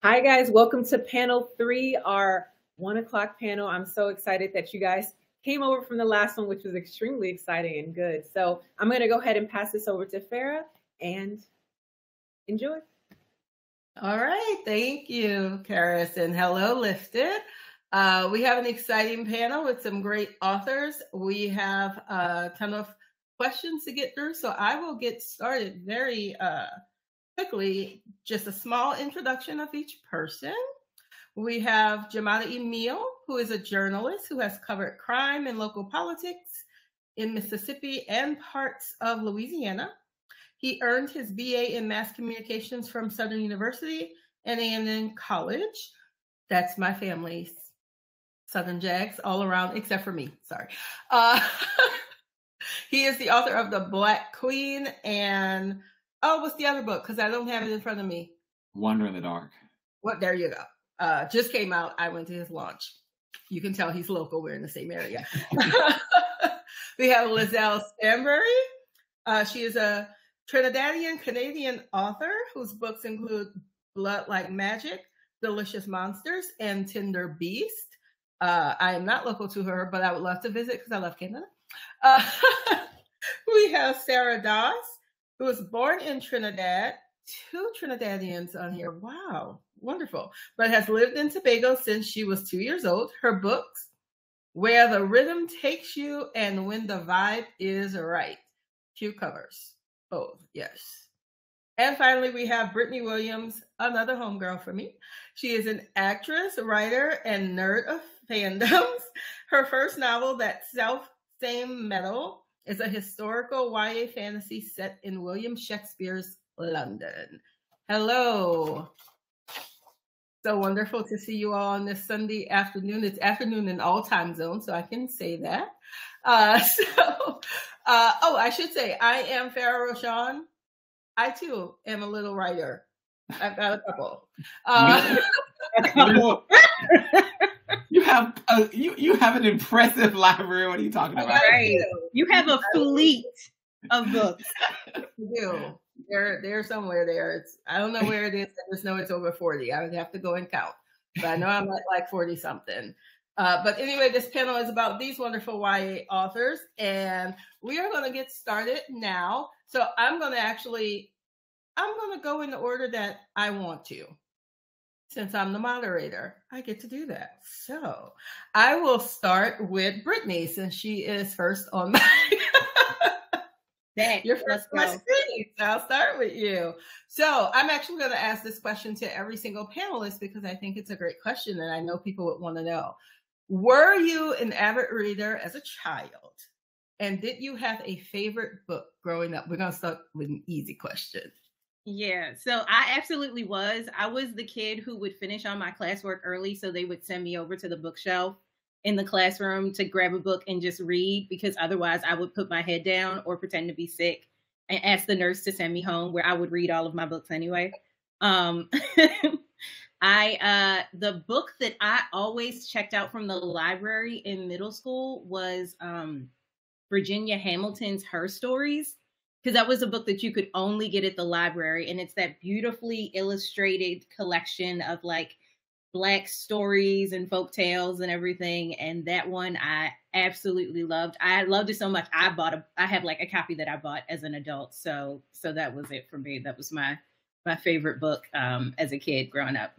Hi, guys. Welcome to panel 3, our 1 o'clock panel. I'm so excited that you guys came over from the last one, which was extremely exciting and good. So I'm going to go ahead and pass this over to Farrah and enjoy. All right. Thank you, Karis, and hello, Lifted. We have an exciting panel with some great authors. We have a ton of questions to get through, so I will get started very quickly. Just a small introduction of each person. We have Jumata Emill, who is a journalist who has covered crime and local politics in Mississippi and parts of Louisiana. He earned his BA in Mass Communications from Southern University and A&M College. That's my family's Southern Jags all around, except for me. Sorry. He is the author of The Black Queen and, what's the other book? Because I don't have it in front of me. Wonder in the Dark. Well, there you go. Just came out. I went to his launch. You can tell he's local. We're in the same area. We have Liselle Sambury. She is a Trinidadian Canadian author whose books include Blood Like Magic, Delicious Monsters, and Tender Beast. I am not local to her, but I would love to visit because I love Canada. We have Sarah Doss, who was born in Trinidad. 2 Trinidadians on here. Wow, wonderful. But has lived in Tobago since she was 2 years old. Her books, Where the Rhythm Takes You and When the Vibe Is Right. Cute covers. Both, yes. And finally, we have Brittany Williams, another homegirl for me. She is an actress, writer, and nerd of fandoms. Her first novel, That Self-Same Metal, is a historical YA fantasy set in William Shakespeare's London. Hello. So wonderful to see you all on this Sunday afternoon. It's afternoon in all time zones, so I can say that. I should say, I am Farrah Rochon. I too am a little writer. I've got a couple. You have an impressive library. What are you talking about? Right. You have a fleet of books. You do. They're somewhere there. I don't know where it is. I just know it's over 40. I would have to go and count. But I know I'm at like 40 something. But anyway, this panel is about these wonderful YA authors, and we are going to get started now. So I'm going to go in the order that I want to. Since I'm the moderator, I get to do that. So I will start with Brittany, since she is first on my You're first on my screen. So I'll start with you. So I'm actually going to ask this question to every single panelist because I think it's a great question and I know people would want to know. Were you an avid reader as a child? And did you have a favorite book growing up? We're going to start with an easy question. Yeah, so I absolutely was. I was the kid who would finish all my classwork early, so they would send me over to the bookshelf in the classroom to grab a book and just read, because otherwise I would put my head down or pretend to be sick and ask the nurse to send me home, where I would read all of my books anyway. The book that I always checked out from the library in middle school was Virginia Hamilton's Her Stories, because that was a book that you could only get at the library. And it's that beautifully illustrated collection of like Black stories and folk tales and everything. And that one I absolutely loved. I loved it so much. I have like a copy that I bought as an adult. So that was it for me. That was my favorite book as a kid growing up.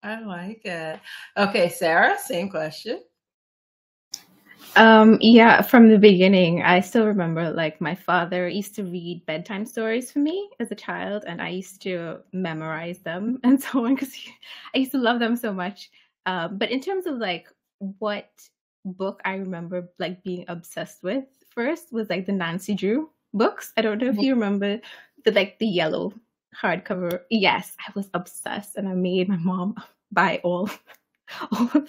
I like it. Okay, Sarah, same question. Yeah, from the beginning, I still remember like my father used to read bedtime stories for me as a child, and I used to memorize them and so on because I used to love them so much. But in terms of like what book I remember like being obsessed with first was like the Nancy Drew books. I don't know if you remember the yellow hardcover. Yes, I was obsessed, and I made my mom buy all of them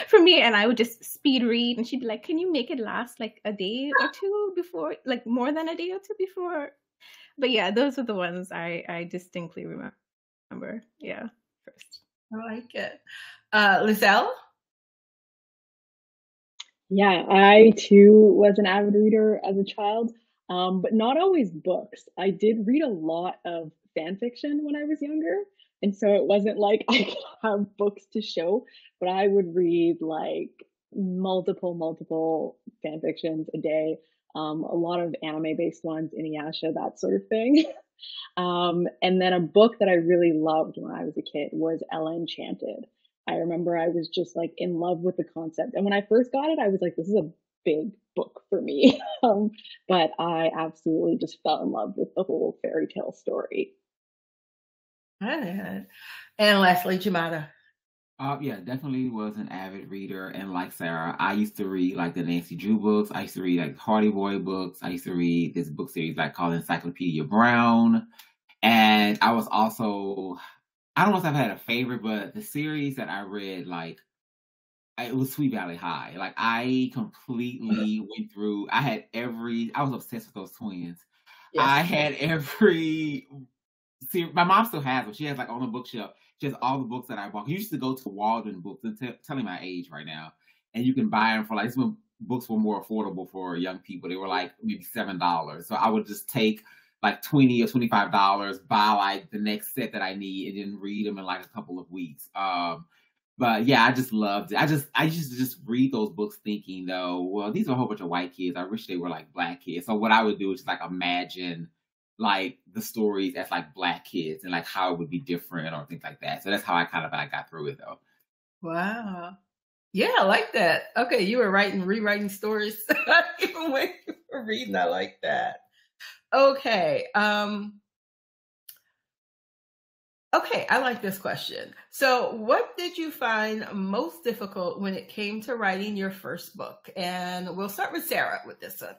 for me, and I would just speed read, and she'd be like, can you make it last like a day or two before, like more than a day or two before? But yeah, those are the ones I distinctly remember. Yeah, first. I like it. Liselle? Yeah, I too was an avid reader as a child, but not always books. I did read a lot of fan fiction when I was younger. And so it wasn't like I could have books to show, but I would read like multiple fan fictions a day. A lot of anime based ones, Inuyasha, that sort of thing. And then a book that I really loved when I was a kid was Ella Enchanted. I remember I was just like in love with the concept. And when I first got it, I was like, this is a big book for me. But I absolutely just fell in love with the whole fairy tale story. And lastly, Jumata. Yeah, definitely was an avid reader. And like Sarah, I used to read like the Nancy Drew books. I used to read like Hardy Boy books. I used to read this book series like called Encyclopedia Brown. And I was also, I don't know if I've had a favorite, but the series that I read, like, it was Sweet Valley High. Like, I completely went through, I was obsessed with those twins. Yes. I had every, my mom still has them. She has like on the bookshelf, she has all the books that I bought. You used to go to Walden Books, and telling my age right now, and you can buy them for like, when books were more affordable for young people. They were like maybe $7. So I would just take like $20 or $25, buy like the next set that I need, and then read them in like a couple of weeks. But yeah, I just loved it. I used to just read those books thinking though, well, these are a whole bunch of white kids. I wish they were like Black kids. So what I would do is just like imagine like the stories as like Black kids and like how it would be different or things like that. So that's how I got through it though. Wow. Yeah, I like that. Okay, you were rewriting stories even when you were reading. I like that. Okay. Okay, I like this question. So what did you find most difficult when it came to writing your first book? And we'll start with Sarah with this one.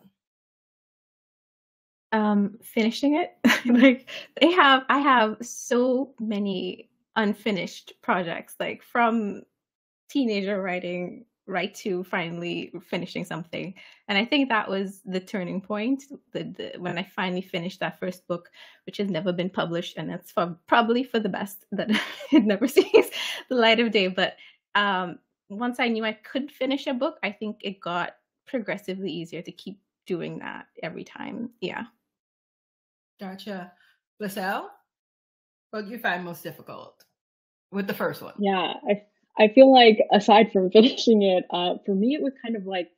Finishing it. Like I have so many unfinished projects, like from teenager writing right to finally finishing something. And I think that was the turning point, when I finally finished that first book, which has never been published, and that's probably for the best that it never sees the light of day. But once I knew I could finish a book, I think it got progressively easier to keep doing that every time. Yeah. Gotcha. Liselle, what did you find most difficult with the first one? Yeah, I feel like aside from finishing it, for me, it was kind of like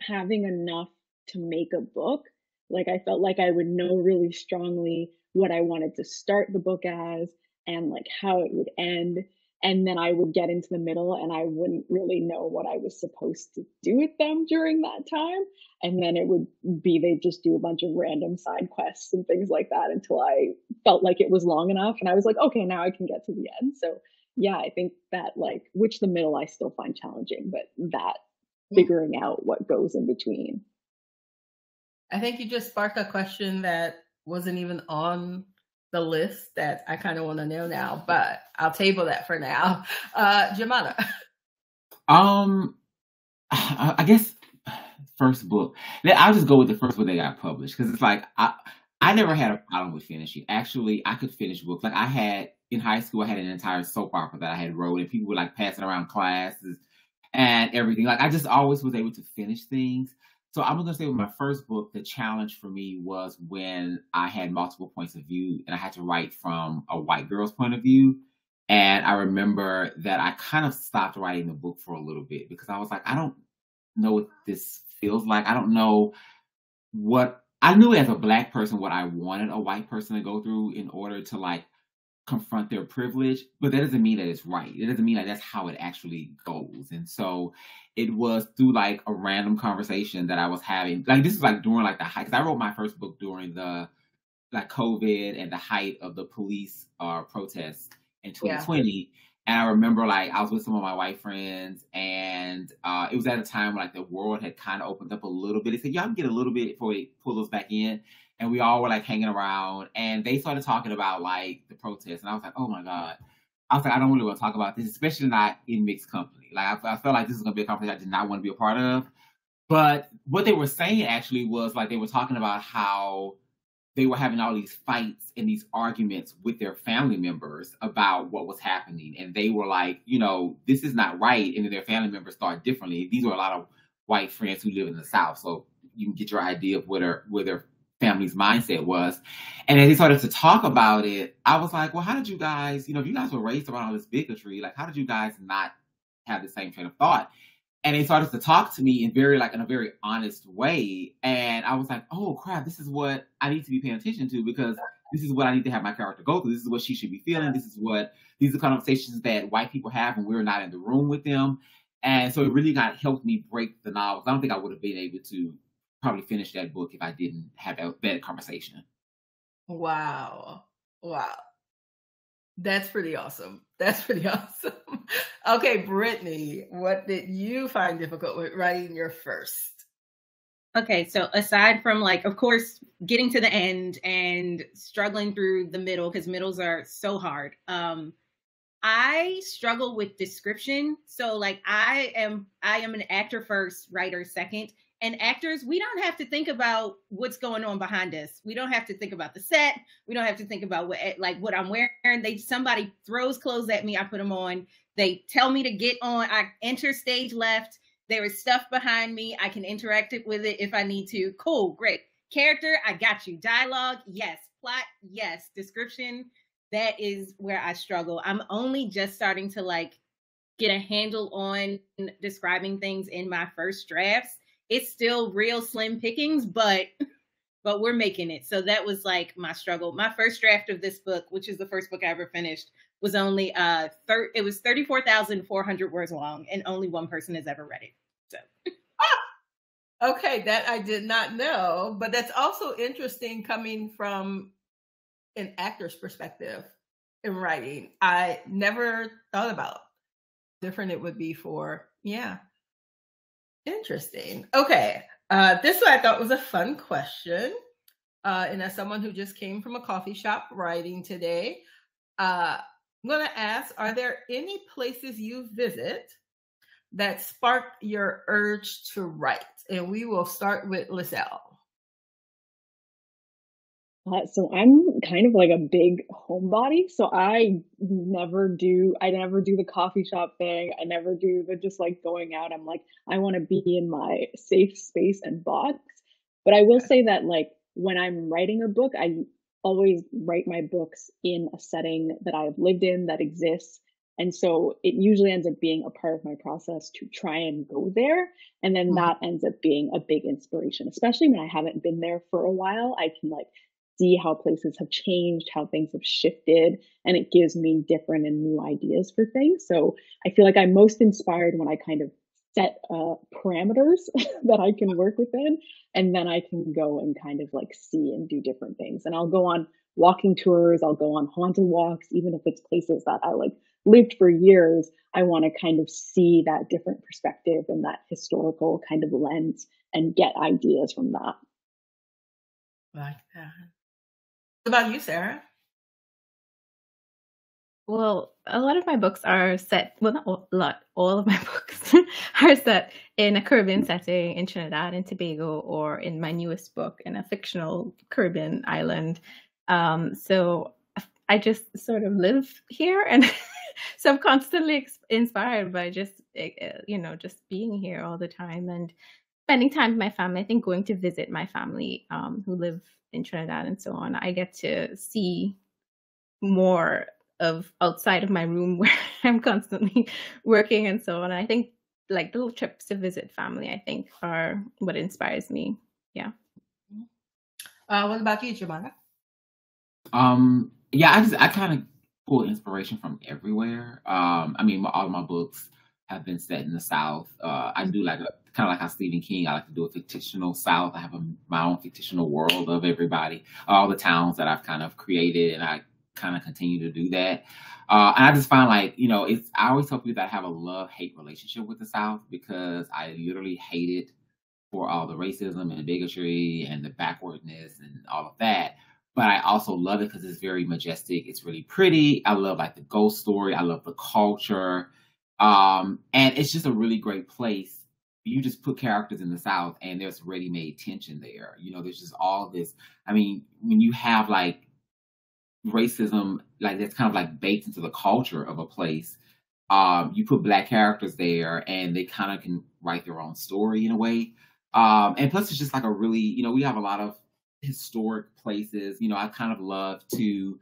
having enough to make a book. Like I felt like I would know really strongly what I wanted to start the book as and like how it would end. And then I would get into the middle and I wouldn't really know what I was supposed to do with them during that time. And then it would be, they'd just do a bunch of random side quests and things like that until I felt like it was long enough. And I was like, okay, now I can get to the end. So yeah, I think that like, which the middle I still find challenging, but that figuring out what goes in between. I think you just sparked a question that wasn't even on the list that I kind of want to know now, but I'll table that for now. Jumata. I guess first book. I'll just go with the first book that got published because it's like I never had a problem with finishing. Actually, I could finish books. Like I had in high school, I had an entire soap opera that I had wrote, and people would like pass it around classes and everything. Like I just always was able to finish things. So I'm going to say with my first book, the challenge for me was when I had multiple points of view and I had to write from a white girl's point of view. And I remember that I kind of stopped writing the book for a little bit because I was like, I don't know what this feels like. I don't know what I knew as a Black person, what I wanted a white person to go through in order to like confront their privilege, but that doesn't mean that it's right. It doesn't mean that that's how it actually goes. And so it was through like a random conversation that I was having. Like this is like during like the height, because I wrote my first book during the like COVID and the height of the police protests in 2020. Yeah. And I remember like I was with some of my white friends, and it was at a time when like the world had kind of opened up a little bit. They said, y'all can get a little bit before they pull us back in. And we all were like hanging around, and they started talking about like the protests. And I was like, oh my God. I was like, I don't really want to talk about this, especially not in mixed company. Like I felt like this is going to be a conversation I did not want to be a part of. But what they were saying actually was like, they were talking about how they were having all these fights and these arguments with their family members about what was happening. And they were like, you know, this is not right. And then their family members thought differently. These were a lot of white friends who live in the South. So you can get your idea of where their family's mindset was. And as they started to talk about it, I was like, well, how did you guys, if you guys were raised around all this bigotry, like, how did you guys not have the same train of thought? And they started to talk to me in a very honest way. And I was like, oh crap, this is what I need to be paying attention to, because this is what I need to have my character go through. This is what she should be feeling. These are conversations that white people have when we're not in the room with them. And so it really helped me break the novels. I don't think I would have been able to probably finish that book if I didn't have that conversation. Wow. That's pretty awesome. Okay, Brittany, what did you find difficult with writing your first? Okay, so aside from, like, of course, getting to the end and struggling through the middle, because middles are so hard, I struggle with description. So, like, I am an actor first, writer second. And actors, we don't have to think about what's going on behind us. We don't have to think about the set. We don't have to think about what I'm wearing. Somebody throws clothes at me, I put them on. They tell me to get on. I enter stage left. There is stuff behind me. I can interact with it if I need to. Cool, great. Character, I got you. Dialogue, yes. Plot, yes. Description, that is where I struggle. I'm only just starting to, like, get a handle on describing things in my first drafts. It's still real slim pickings, but we're making it. So that was, like, my struggle. My first draft of this book, which is the first book I ever finished, was only it was 34,400 words long, and only one person has ever read it. So okay, that I did not know, but that's also interesting coming from an actor's perspective in writing. I never thought about how different it would be for, yeah. Interesting. Okay. This one I thought was a fun question. And as someone who just came from a coffee shop writing today, I'm going to ask, are there any places you visit that sparked your urge to write? And we will start with Liselle. So I'm kind of like a big homebody. So I never do the coffee shop thing. I never do the just like going out. I'm like, I want to be in my safe space and box. But I will say that, like, when I'm writing a book, I always write my books in a setting that I've lived in, that exists. And so it usually ends up being a part of my process to try and go there. And then that ends up being a big inspiration, especially when I haven't been there for a while. I can, like, see how places have changed, how things have shifted, and it gives me different and new ideas for things. So I feel like I'm most inspired when I kind of set parameters that I can work within, and then I can go and kind of, like, see and do different things. And I'll go on walking tours, I'll go on haunted walks, even if it's places that I, like, lived for years. I want to kind of see that different perspective and that historical kind of lens and get ideas from that. Like that. What about you, Sarah? Well, a lot of my books are set, well, not a lot, all of my books are set in a Caribbean setting in Trinidad and Tobago, or in my newest book, in a fictional Caribbean island. So I just sort of live here, and so I'm constantly inspired by just being here all the time and spending time with my family. I think going to visit my family who live in Trinidad and so on, I get to see more of outside of my room where I'm constantly working and so on. And I think, like, little trips to visit family, I think, are what inspires me. Yeah. What about you, Jumata? Yeah, I kind of pull inspiration from everywhere. I mean, all of my books have been set in the South. I do kind of like how Stephen King, I like to do a fictional South. I have my own fictional world of everybody, all the towns that I've kind of created, and I kind of continue to do that. And I just find, like, I always tell people that I have a love-hate relationship with the South, because I literally hate it for all the racism and bigotry and the backwardness and all of that. But I also love it because it's very majestic. It's really pretty. I love, like, the ghost story. I love the culture. And it's just a really great place. You just put characters in the South and there's ready-made tension there. There's just all this. I mean, when you have, like, racism, like, that's kind of like baked into the culture of a place, you put Black characters there and they kind of can write their own story in a way. And plus it's just like a really, we have a lot of historic places. You know, I kind of love to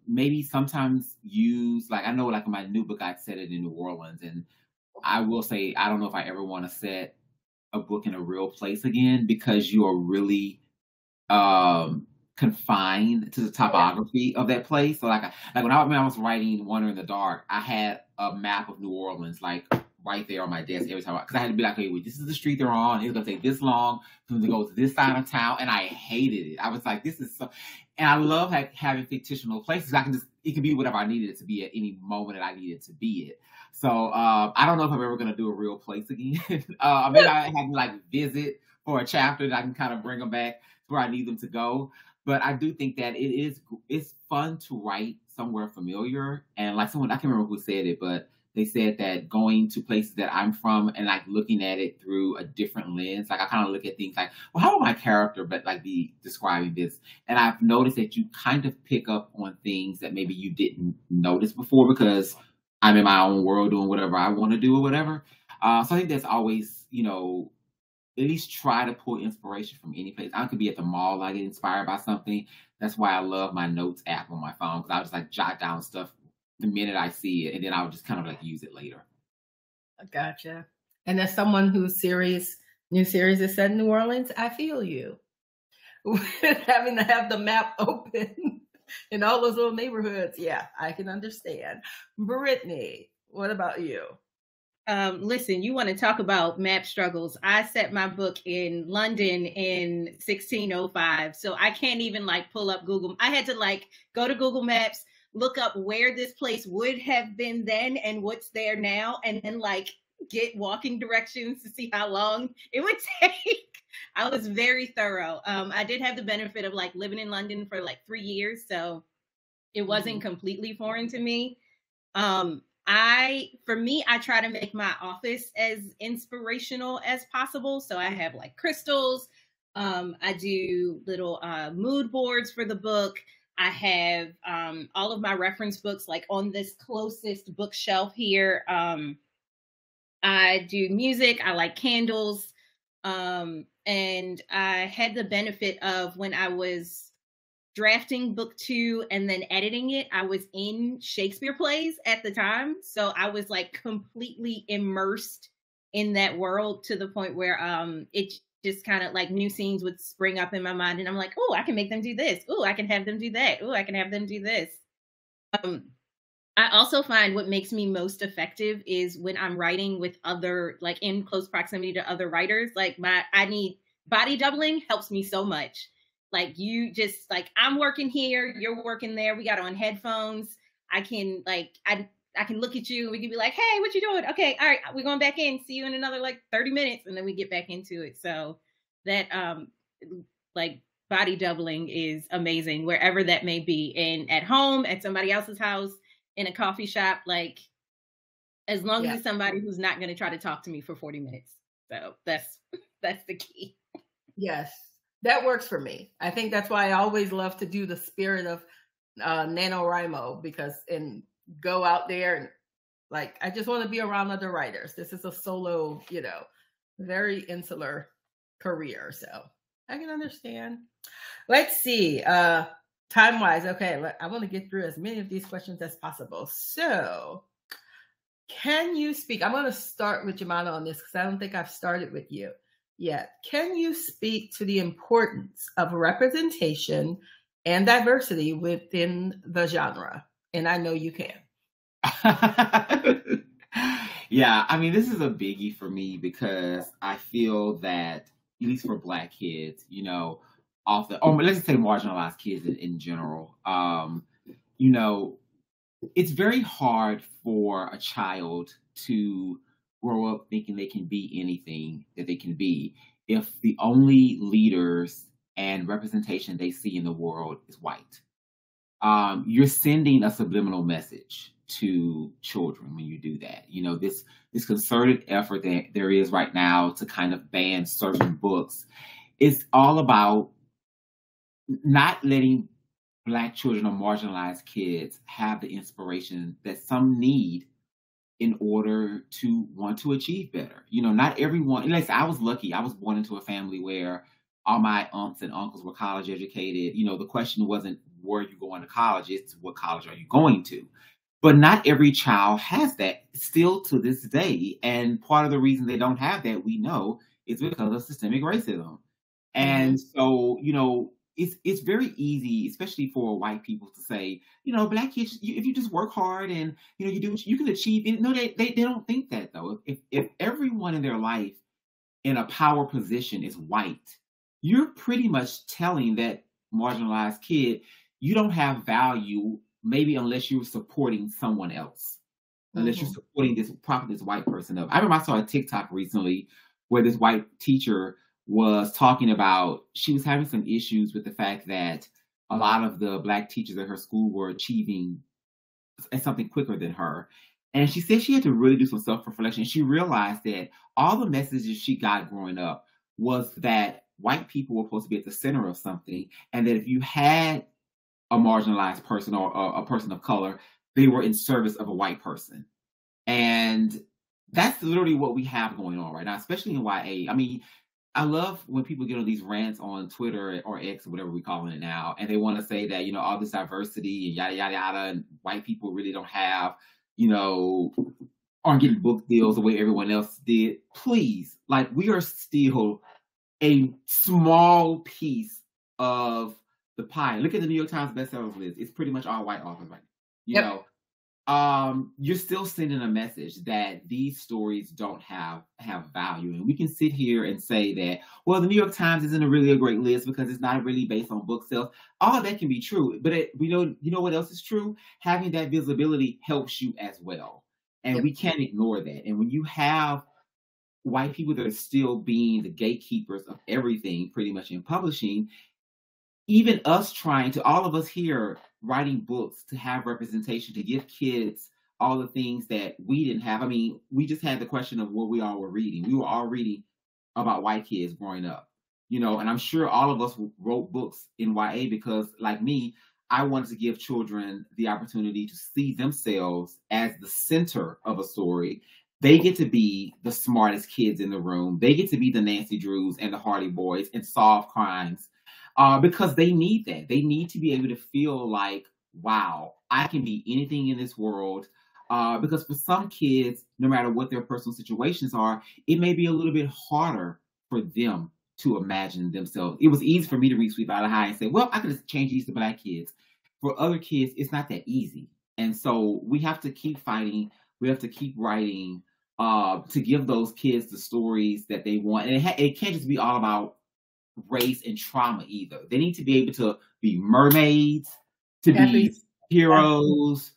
maybe sometimes use, like, I know, like in my new book, I set it in New Orleans, and I will say, I don't know if I ever want to set a book in a real place again, because you are really confined to the topography of that place. So like when I was writing Wonder in the Dark, I had a map of New Orleans like right there on my desk every time, because I had to be like, hey, wait, this is the street they're on. It's gonna take this long for them to go to this side of town, and I hated it. I was like, this is so. And I love having fictional places. It can be whatever I needed it to be at any moment that I needed to be it. So I don't know if I'm ever gonna do a real place again. Maybe I have to like visit for a chapter that I can kind of bring them back where I need them to go. But I do think that it's fun to write somewhere familiar. And like someone, I can't remember who said it, but they said that going to places that I'm from and like looking at it through a different lens, like I kind of look at things like, well, how will my character but like be describing this? And I've noticed that you kind of pick up on things that maybe you didn't notice before, because I'm in my own world doing whatever I want to do or whatever. So I think that's always, you know, at least try to pull inspiration from any place. I could be at the mall, I get inspired by something. That's why I love my notes app on my phone, because I just like jot down stuff the minute I see it, and then I'll just kind of like use it later. Gotcha. And as someone whose new series is set in New Orleans, I feel you. Having to have the map open in all those little neighborhoods. Yeah, I can understand. Brittany, what about you? Listen, you want to talk about map struggles. I set my book in London in 1605. So I can't even like pull up Google. I had to like go to Google Maps, look up where this place would have been then and what's there now, and then like get walking directions to see how long it would take. I was very thorough. I did have the benefit of like living in London for like 3 years, so it wasn't completely foreign to me. I try to make my office as inspirational as possible. So I have like crystals. I do little mood boards for the book. I have all of my reference books like on this closest bookshelf here. I do music. I like candles. And I had the benefit of, when I was drafting book 2 and then editing it, I was in Shakespeare plays at the time. So I was like completely immersed in that world, to the point where it just kind of like new scenes would spring up in my mind, and I'm like, oh, I can make them do this. Oh, I can have them do that. Oh, I can have them do this. I also find what makes me most effective is when I'm writing with other, like in close proximity to other writers. Like I need body doubling helps me so much. Like you just like, I'm working here, you're working there. We got on headphones. I can look at you. We can be like, hey, what you doing? Okay. All right. We're going back in. See you in another like 30 minutes. And then we get back into it. So that like body doubling is amazing wherever that may be, and at home, at somebody else's house, in a coffee shop, like as long as it's somebody who's not going to try to talk to me for 40 minutes. So that's the key. Yes. That works for me. I think that's why I always love to do the spirit of NaNoWriMo, and go out there and like, I just want to be around other writers. This is a solo, very insular career. So I can understand. Let's see. Time-wise, okay, I want to get through as many of these questions as possible. So can you speak? I'm going to start with Jumata on this, because I don't think I've started with you yet. Can you speak to the importance of representation and diversity within the genre? And I know you can. Yeah, I mean, this is a biggie for me, because I feel that, at least for Black kids, let's just say marginalized kids in general, it's very hard for a child to grow up thinking they can be anything that they can be if the only leaders and representation they see in the world is white. You're sending a subliminal message to children when you do that. This concerted effort that there is right now to kind of ban certain books is all about not letting Black children or marginalized kids have the inspiration that some need in order to want to achieve better. Not everyone, unless I was lucky, I was born into a family where all my aunts and uncles were college educated. You know, the question wasn't where you going to college, it's what college are you going to? But not every child has that still to this day. And part of the reason they don't have that, we know, is because of systemic racism. And so, you know, it's very easy, especially for white people, to say, you know, Black kids, if you just work hard and, you know, you do, you can achieve it. No, they don't think that, though. If everyone in their life in a power position is white, you're pretty much telling that marginalized kid, you don't have value, maybe unless you're supporting someone else, unless you're supporting this white person up. I remember I saw a TikTok recently where this white teacher was talking about, she was having some issues with the fact that a lot of the Black teachers at her school were achieving something quicker than her. And she said she had to really do some self-reflection. She realized that all the messages she got growing up was that white people were supposed to be at the center of something, and that if you had a marginalized person or a person of color, they were in service of a white person. And that's literally what we have going on right now, especially in YA. I mean, I love when people get on these rants on Twitter or X or whatever we're calling it now, and they want to say that, you know, all this diversity and yada, yada, yada, and white people really don't have, you know, aren't getting book deals the way everyone else did. Please, like, we are still a small piece of the pie. Look at the New York Times bestsellers list. It's pretty much all white authors right now. You know, you're still sending a message that these stories don't have value. And we can sit here and say that, well, the New York Times isn't really a great list because it's not really based on book sales. All that can be true, but we know, you know what else is true? Having that visibility helps you as well. And we can't ignore that. And when you have white people that are still being the gatekeepers of everything pretty much in publishing, even us trying to, all of us here writing books to have representation, to give kids all the things that we didn't have. I mean, we just had the question of what we all were reading. We were all reading about white kids growing up, you know, and I'm sure all of us wrote books in YA because, like me, I wanted to give children the opportunity to see themselves as the center of a story. They get to be the smartest kids in the room. They get to be the Nancy Drews and the Hardy Boys and solve crimes. Because they need that. They need to be able to feel like, wow, I can be anything in this world. Because for some kids, no matter what their personal situations are, it may be a little bit harder for them to imagine themselves. It was easy for me to read Sweet Valley High and say, well, I could just change these to Black kids. For other kids, it's not that easy. And so we have to keep fighting. We have to keep writing to give those kids the stories that they want. And it can't just be all about race and trauma either. They need to be able to be mermaids, to be heroes,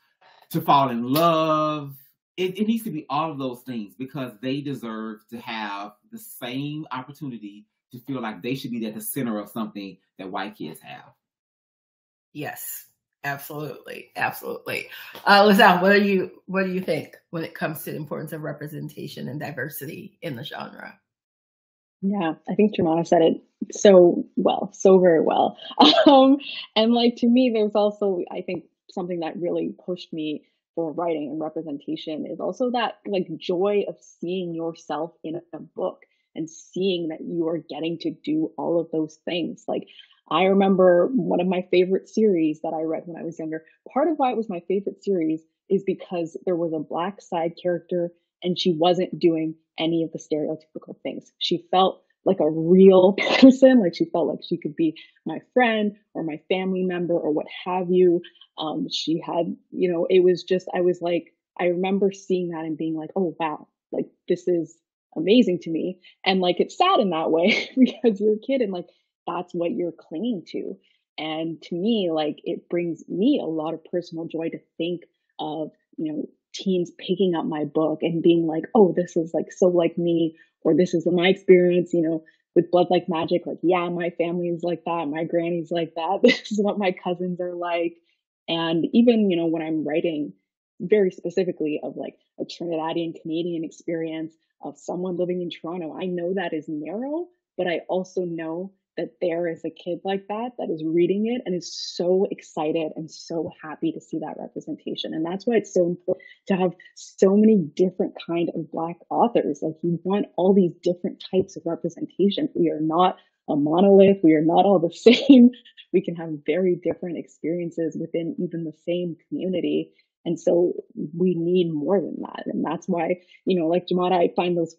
to fall in love. It needs to be all of those things because they deserve to have the same opportunity to feel like they should be at the center of something that white kids have. Yes, absolutely. Absolutely. Liselle, what do you think when it comes to the importance of representation and diversity in the genre? Yeah, I think Jumata said it so very well. And like, to me, there's also, I think, something that really pushed me for writing and representation is also that, like, joy of seeing yourself in a book and seeing that you are getting to do all of those things. Like, I remember one of my favorite series that I read when I was younger. Part of why it was my favorite series is because there was a Black side character and she wasn't doing any of the stereotypical things. She felt like a real person, like she felt like she could be my friend or my family member or what have you. She had, you know, it was just, I remember seeing that and being like, oh, wow, like, this is amazing to me. And like, it's sad in that way because you're a kid and like, that's what you're clinging to. And to me, like, it brings me a lot of personal joy to think of, you know, teens picking up my book and being like, oh, this is like so like me, or this is my experience, you know, with Blood Like Magic. Like, yeah, my family is like that. My granny's like that. This is what my cousins are like. And even, you know, when I'm writing very specifically of like a Trinidadian Canadian experience of someone living in Toronto, I know that is narrow, but I also know that there is a kid like that is reading it and is so excited and so happy to see that representation. And that's why it's so important to have so many different kind of Black authors. Like, you want all these different types of representation. We are not a monolith. We are not all the same. We can have very different experiences within even the same community. And so we need more than that. And that's why, like Jumata, I find those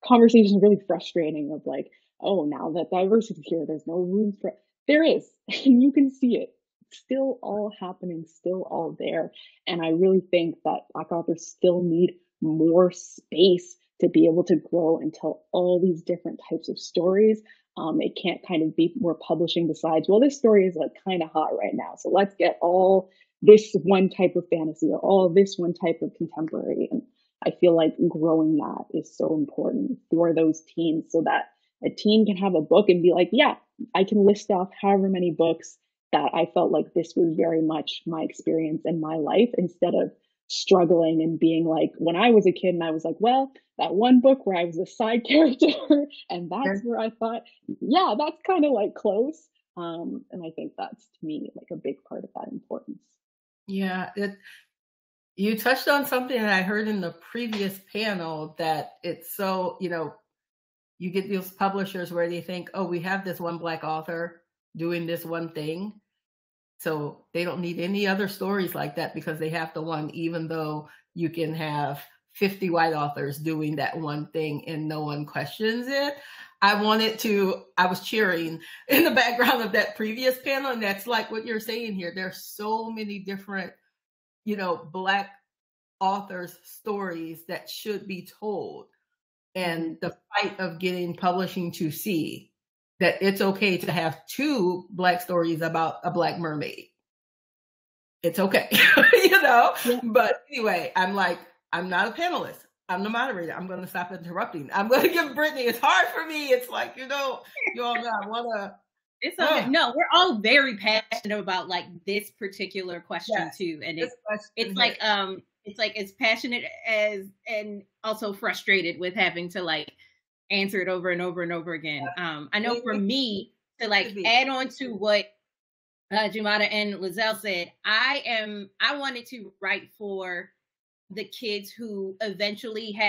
conversations really frustrating of like, oh, now that diversity is here, there's no room for, there is, and you can see it still all happening, still all there. And I really think that Black authors still need more space to be able to grow and tell all these different types of stories. It can't kind of be more publishing besides, well, this story is like kind of hot right now, so let's get all this one type of fantasy or all this one type of contemporary. And I feel like growing that is so important for those teens, so that a teen can have a book and be like, yeah, I can list off however many books that I felt like this was very much my experience in my life, instead of struggling and being like, when I was a kid and I was like, well, that one book where I was a side character and that's where I thought, yeah, that's kind of like close. And I think that's, to me, like a big part of that importance. Yeah, you touched on something that I heard in the previous panel, that it's so, you get those publishers where they think, oh, we have this one Black author doing this one thing, so they don't need any other stories like that because they have the one, even though you can have 50 white authors doing that one thing and no one questions it. I was cheering in the background of that previous panel, and that's like what you're saying here. There's so many different, Black authors' stories that should be told. And the fight of getting publishing to see that it's okay to have 2 Black stories about a Black mermaid. It's okay, Yeah. But anyway, I'm not a panelist. I'm the moderator. I'm going to stop interrupting. I'm going to give Brittany. It's hard for me. It's like, you all know, I want to. It's okay. No, we're all very passionate about like this particular question too, and it's like as passionate as, and also frustrated with having to like answer it over and over and over again. I know for me, to like add on to what Jumata and Liselle said, I wanted to write for the kids who eventually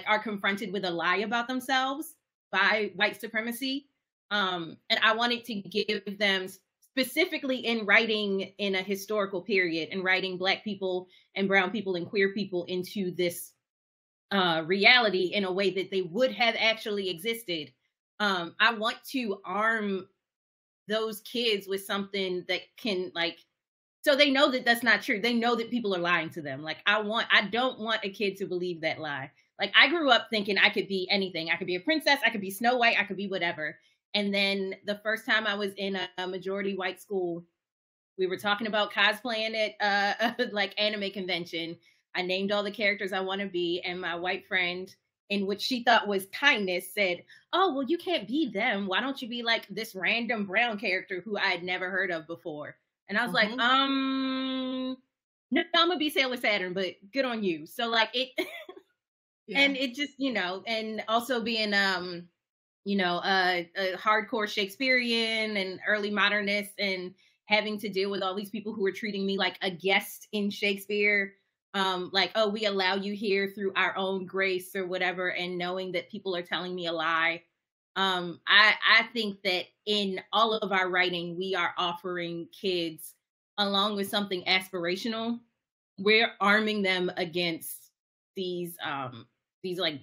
are confronted with a lie about themselves by white supremacy. And I wanted to give them, specifically in writing in a historical period and writing Black people and brown people and queer people into this reality in a way that they would have actually existed. I want to arm those kids with something that can so they know that that's not true. They know that people are lying to them. I don't want a kid to believe that lie. Like, I grew up thinking I could be anything. I could be a princess. I could be Snow White. I could be whatever. And then the first time I was in a majority white school, we were talking about cosplaying at anime convention. I named all the characters I want to be. And my white friend, in which she thought was kindness, said, oh, well, you can't be them. Why don't you be like this random brown character who I had never heard of before? And I was like, no, I'm going to be Sailor Saturn, but good on you. So it, and it just, and also being, a hardcore Shakespearean and early modernist, and having to deal with all these people who were treating me like a guest in Shakespeare. Oh, we allow you here through our own grace or whatever. And knowing that people are telling me a lie. I think that in all of our writing, we are offering kids, along with something aspirational, we're arming them against these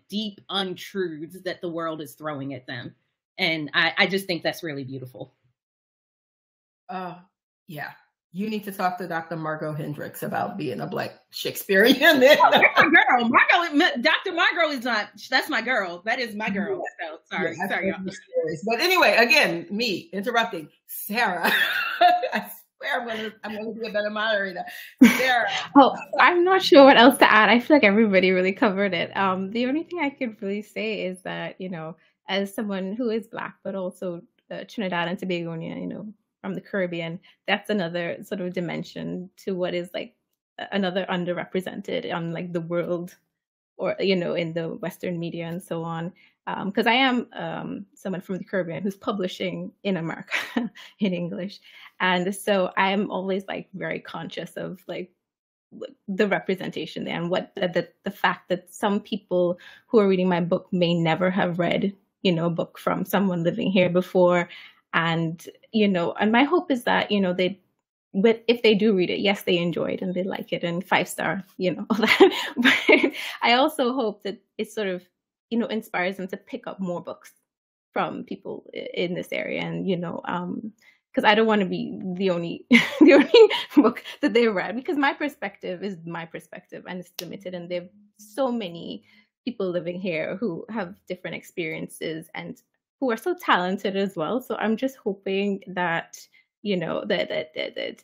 deep untruths that the world is throwing at them. And I just think that's really beautiful. Yeah. You need to talk to Dr. Margot Hendricks about being a Black Shakespearean. Oh, that's my girl. Dr. Margot is not, that's my girl. That is my girl. So sorry, y'all. But anyway, again, me interrupting. Sarah. I swear I'm gonna be a better moderator. Sarah. Oh, I'm not sure what else to add. I feel like everybody really covered it. The only thing I could really say is that, as someone who is Black, but also Trinidad and Tobagonian, from the Caribbean, that's another sort of dimension to what is another underrepresented on the world, or in the Western media and so on. Because I am someone from the Caribbean who's publishing in America in English, and so I'm always very conscious of the representation there, and what the fact that some people who are reading my book may never have read a book from someone living here before. And, and my hope is that, if they do read it, yes, they enjoy it and they like it and 5-star, all that. But I also hope that it sort of, inspires them to pick up more books from people in this area. And, because I don't want to be the only the only book that they read, because my perspective is my perspective and it's limited, and there are so many people living here who have different experiences and who are so talented as well. So I'm just hoping that the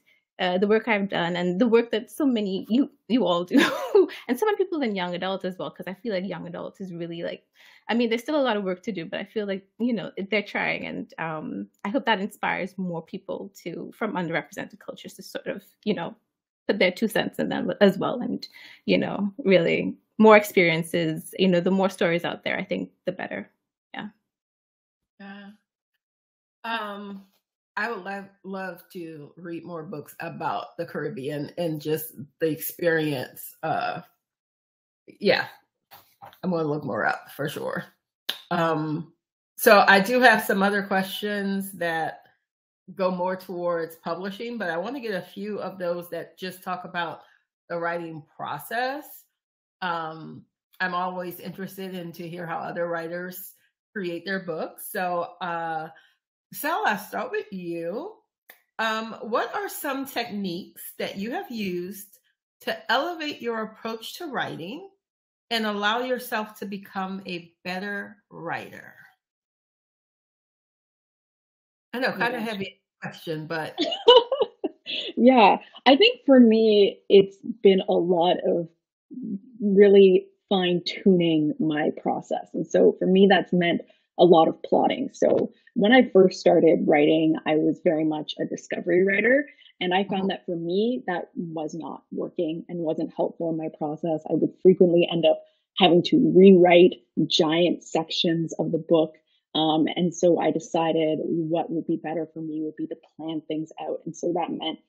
work I've done and the work that so many you all do, and so many people in young adult as well, because I feel like young adult is really like, I mean, there's still a lot of work to do, but I feel like they're trying, and I hope that inspires more people from underrepresented cultures to sort of put their 2 cents in them as well, and really more experiences. The more stories out there, I think the better. Yeah. I would love to read more books about the Caribbean and just the experience. Yeah, I'm going to look more up for sure. So I do have some other questions that go more towards publishing, but I want to get a few of those that just talk about the writing process. I'm always interested in to hear how other writers create their books. So, Sal, I'll start with you. What are some techniques that you have used to elevate your approach to writing and allow yourself to become a better writer? I know, kind of heavy question, but. Yeah, I think for me, it's been a lot of really fine-tuning my process. And so for me, that's meant a lot of plotting. So when I first started writing, I was very much a discovery writer. And I found that for me, that was not working and wasn't helpful in my process. I would frequently end up having to rewrite giant sections of the book. And so I decided what would be better for me would be to plan things out. And so that meant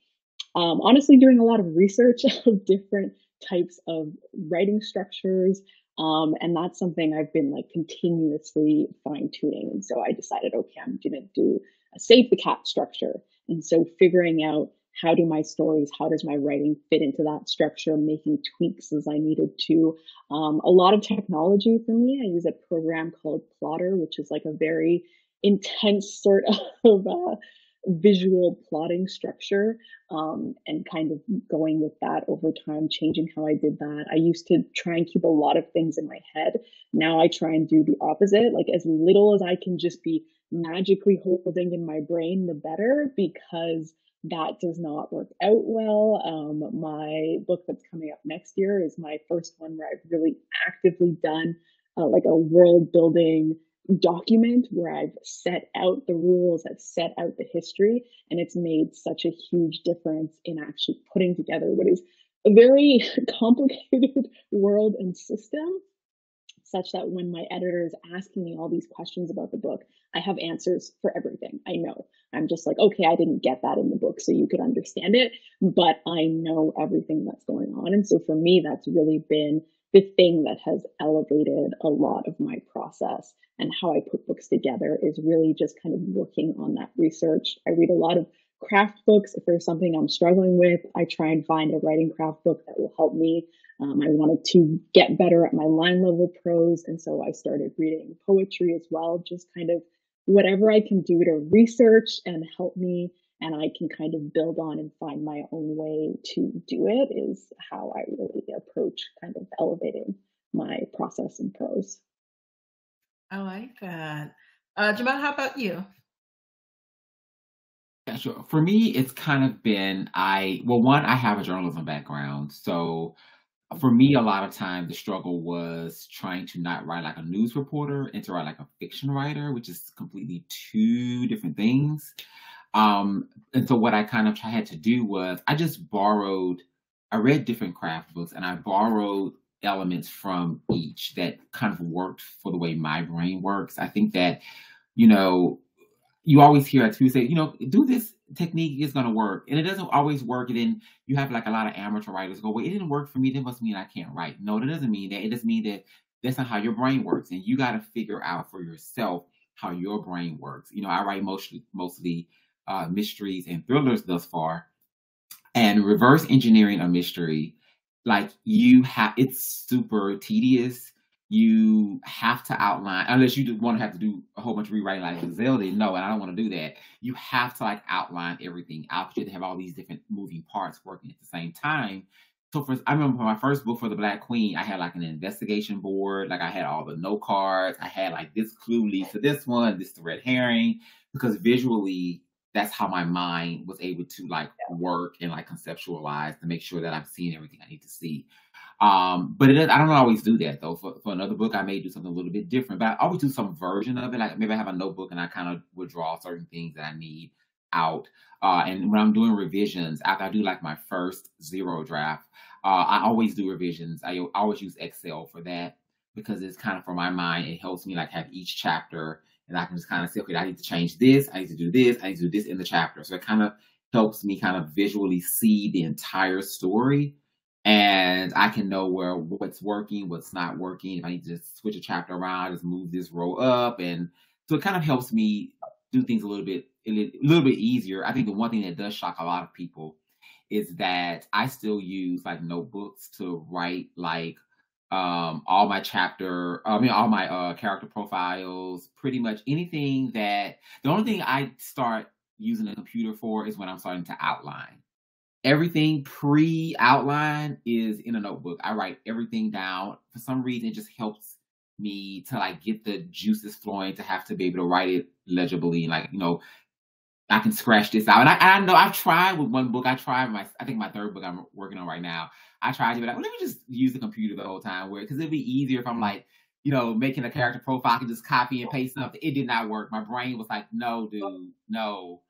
honestly doing a lot of research of different types of writing structures. And that's something I've been like continuously fine tuning. And so I decided, okay, I'm going to do a save the cat structure. And so figuring out how do my stories, how does my writing fit into that structure, making tweaks as I needed to. A lot of technology for me. I use a program called Plotter, which is like a very intense sort of visual plotting structure, and kind of going with that over time, changing how I did that. I used to try and keep a lot of things in my head. Now I try and do the opposite, like as little as I can just be magically holding in my brain, the better, because that does not work out well. My book that's coming up next year is my first one where I've really actively done like a world building document where I've set out the rules, I've set out the history, and it's made such a huge difference in actually putting together what is a very complicated world and system, such that when my editor is asking me all these questions about the book, I have answers for everything. I know. I'm just like, okay, I didn't get that in the book so you could understand it, but I know everything that's going on. And so for me, that's really been the thing that has elevated a lot of my process and how I put books together, is really just kind of working on that research. I read a lot of craft books. If there's something I'm struggling with, I try and find a writing craft book that will help me. I wanted to get better at my line level prose. And so I started reading poetry as well, just kind of whatever I can do to research and help me, and I can kind of build on and find my own way to do it, is how I really approach kind of elevating my process in prose. I like that. Jumata, how about you? Yeah, sure. For me, it's kind of been, I have a journalism background. So for me, a lot of time the struggle was trying to not write like a news reporter and to write like a fiction writer, which is completely two different things. And so what I kind of had to do was I read different craft books and I borrowed elements from each that kind of worked for the way my brain works. I think that, you always hear at say, do this technique, is going to work. And it doesn't always work. And then you have like a lot of amateur writers go, well, it didn't work for me. That must mean I can't write. No, that doesn't mean that. It just means that that's not how your brain works. And you got to figure out for yourself how your brain works. You know, I write mostly mysteries and thrillers thus far. And reverse engineering a mystery, like it's super tedious. You have to outline, unless you want to have to do a whole bunch of rewriting like Liselle did. No, and I don't want to do that. You have to like outline everything out. You have to have all these different moving parts working at the same time. So I remember for my first book for the Black Queen, I had like an investigation board. Like I had all the note cards. I had like this clue leads to this one, this the red herring, because visually that's how my mind was able to like work and like conceptualize to make sure that I'm seeing everything I need to see. But I don't always do that though. For another book, I may do something a little bit different, but I always do some version of it. Like maybe I have a notebook and I kind of would draw certain things that I need out. And when I'm doing revisions, after I do like my first zero draft, I always do revisions. I always use Excel for that because it's kind of for my mind. It helps me like have each chapter and I can just kind of say, okay, I need to change this. I need to do this. I need to do this in the chapter. So it kind of helps me kind of visually see the entire story. And I can know what's working, what's not working. If I need to just switch a chapter around, just move this row up. And so it kind of helps me do things a little bit easier. I think the one thing that does shock a lot of people is that I still use like notebooks to write like all my character profiles, pretty much anything that the only thing I start using a computer for is when I'm starting to outline. Everything pre-outline is in a notebook. I write everything down. For some reason, it just helps me to like get the juices flowing to have to be able to write it legibly. Like, you know, I can scratch this out. And I know I've tried with one book. I think my third book I'm working on right now. I tried to be like, well, let me just use the computer the whole time because it'd be easier if I'm like, you know, making a character profile, I can just copy and paste something. It did not work. My brain was like, no, dude, no,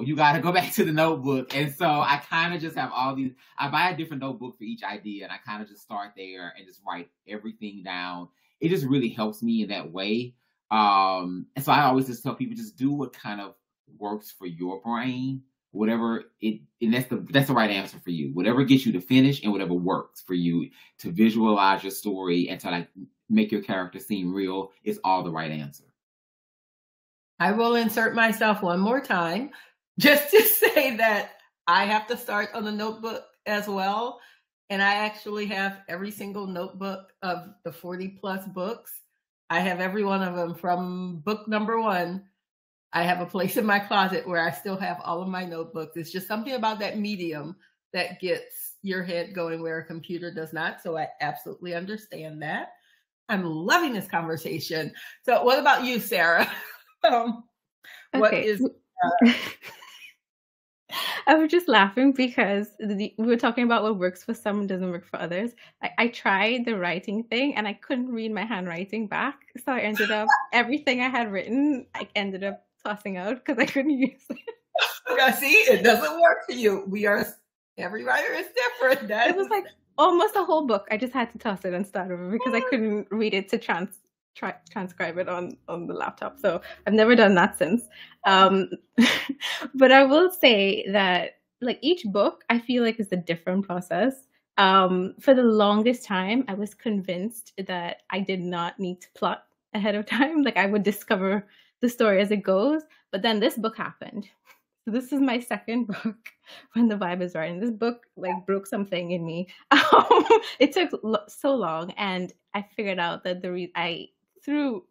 you got to go back to the notebook. And so I kind of just have all these, I buy a different notebook for each idea and I kind of just start there and just write everything down. It just really helps me in that way. And so I always just tell people, just do what kind of works for your brain, whatever and that's the right answer for you. Whatever gets you to finish and whatever works for you to visualize your story and to like make your character seem real is all the right answer. I will insert myself one more time just to say that I have to start on the notebook as well. And I actually have every single notebook of the 40 plus books. I have every one of them from book number 1. I have a place in my closet where I still have all of my notebooks. It's just something about that medium that gets your head going where a computer does not. So I absolutely understand that. I'm loving this conversation. So what about you, Sarah? What is I was just laughing because we were talking about what works for some doesn't work for others. I tried the writing thing and I couldn't read my handwriting back. So I ended up, everything I had written, I ended up tossing out because I couldn't use it. See, it doesn't work for you. Every writer is different. It was like almost a whole book. I just had to toss it and start over because I couldn't read it to transcribe it on the laptop. So I've never done that since. But I will say that like each book I feel like is a different process. For the longest time I was convinced that I did not need to plot ahead of time. Like I would discover the story as it goes. But then this book happened. So this is my second book, When the Vibe is Right. And this book like broke something in me. It took so long, and I figured out that through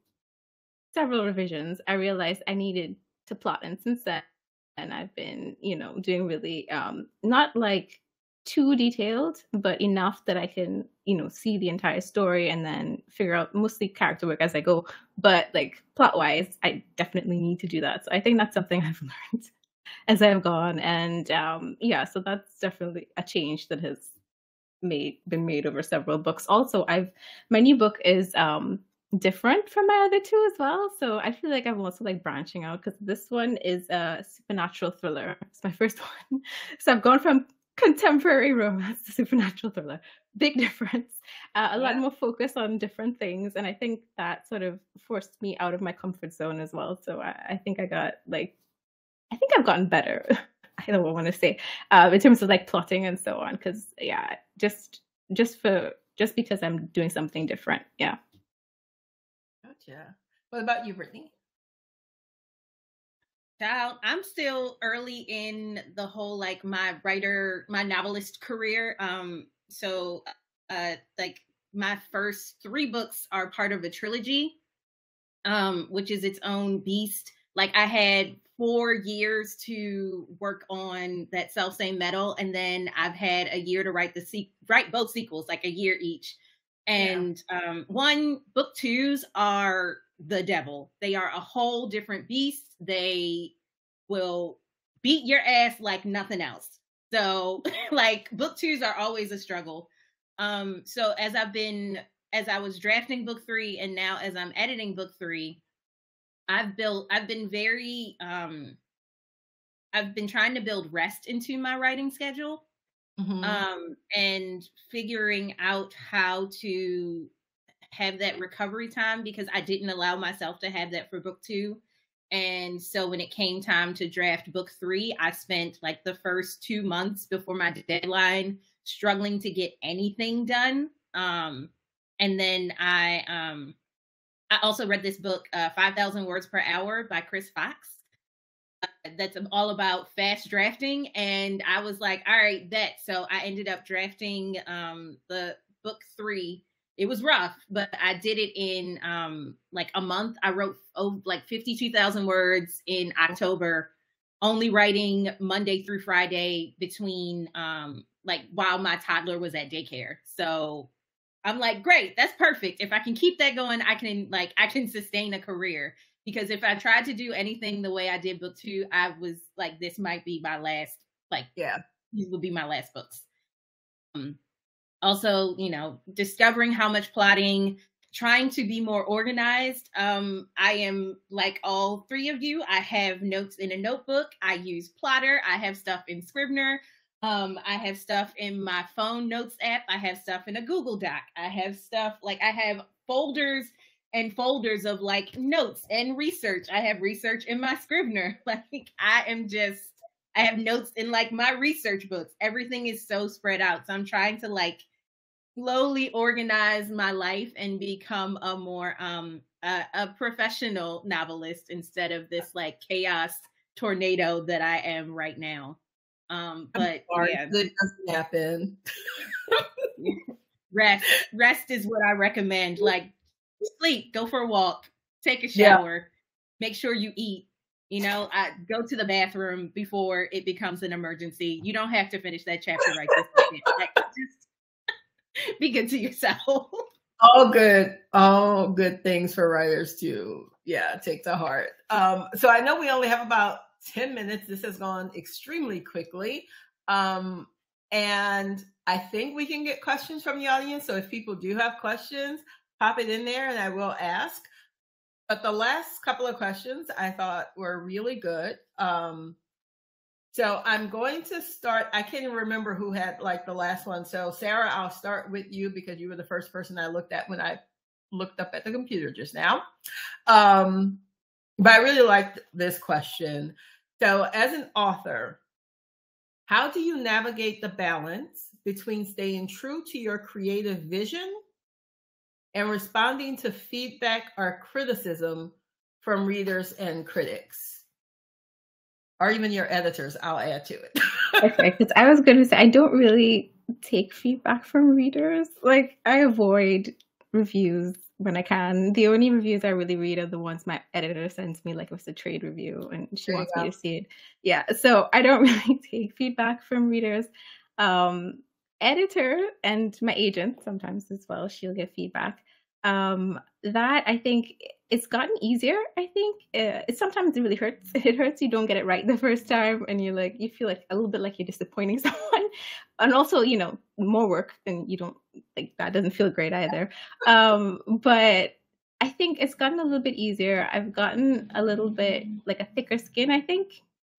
several revisions, I realized I needed to plot. And since then, I've been, doing really not like too detailed, but enough that I can, see the entire story and then figure out mostly character work as I go. But like plot wise, I definitely need to do that. So I think that's something I've learned as I've gone. And so that's definitely a change that has been made over several books. Also, my new book is different from my other two as well. So I feel like I'm also like branching out because this one is a supernatural thriller. It's my first one. So I've gone from contemporary romance to supernatural thriller. Big difference. A lot more focus on different things. And I think that sort of forced me out of my comfort zone as well. So I think I've gotten better. I don't want to say in terms of like plotting and so on. Because just just because I'm doing something different. Yeah. Gotcha. What about you, Brittany? Child, I'm still early in the whole like my novelist career. So like my first 3 books are part of a trilogy, which is its own beast. Like I had 4 years to work on that self-same metal, and then I've had a year to write both sequels, like a year each. And book 2s are the devil. They are a whole different beast. They will beat your ass like nothing else. So like book 2s are always a struggle. So as I was drafting book 3 and now as I'm editing book 3, I've been trying to build rest into my writing schedule. And figuring out how to have that recovery time, because I didn't allow myself to have that for book 2. And so when it came time to draft book 3, I spent like the first 2 months before my deadline struggling to get anything done. And then I also read this book, 5,000 Words Per Hour by Chris Fox. That's all about fast drafting. And I was like, all right, bet. So I ended up drafting the book 3. It was rough, but I did it in like a month. I wrote like 52,000 words in October, only writing Monday through Friday between like while my toddler was at daycare. So I'm like, great, that's perfect. If I can keep that going, I can sustain a career. Because if I tried to do anything the way I did book 2, I was like, this might be my last, these will be my last books. Also, discovering how much plotting, trying to be more organized. I am like all 3 of you. I have notes in a notebook. I use Plotter. I have stuff in Scrivener. I have stuff in my phone notes app. I have stuff in a Google Doc. I have stuff I have folders and folders of like notes and research. I have research in my Scrivener. I have notes in like my research books. Everything is so spread out. So I'm trying to like slowly organize my life and become a more a professional novelist instead of this like chaos tornado that I am right now. But yeah, good doesn't happen. Rest is what I recommend. Like sleep, go for a walk, take a shower, make sure you eat. I go to the bathroom before it becomes an emergency. You don't have to finish that chapter right this second. Just be good to yourself. All good things for writers to take to heart. So I know we only have about 10 minutes. This has gone extremely quickly. And I think we can get questions from the audience. So if people do have questions, pop it in there and I will ask. But the last couple of questions I thought were really good. So I'm going to start. I can't even remember who had like the last one. So Sarah, I'll start with you because you were the first person I looked at when I looked up at the computer just now. But I really liked this question. So as an author, how do you navigate the balance between staying true to your creative vision and responding to feedback or criticism from readers and critics? Or even your editors, I'll add to it. Okay, because I was going to say, I don't really take feedback from readers. Like, I avoid reviews when I can. The only reviews I really read are the ones my editor sends me, like if it's a trade review and she wants me to see it. Yeah, so I don't really take feedback from readers. Editor and my agent sometimes as well, she'll get feedback. That I think it's gotten easier. I think it sometimes really hurts. It hurts you don't get it right the first time, and you feel like a little bit like you're disappointing someone, and also more work, and you don't like that doesn't feel great either. But I think it's gotten a little bit easier. I've gotten a little bit like a thicker skin, I think,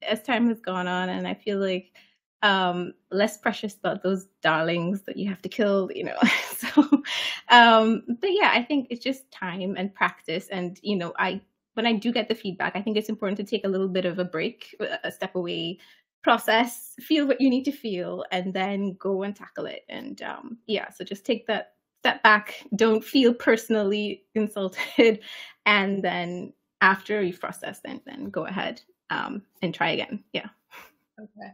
as time has gone on, and I feel like less precious about those darlings that you have to kill, So, but yeah, I think it's just time and practice. And, when I do get the feedback, I think it's important to take a little bit of a break, a step away, process, feel what you need to feel, and then go and tackle it. And so just take that step back, don't feel personally insulted, and then after you've processed, then go ahead and try again. Yeah. Okay.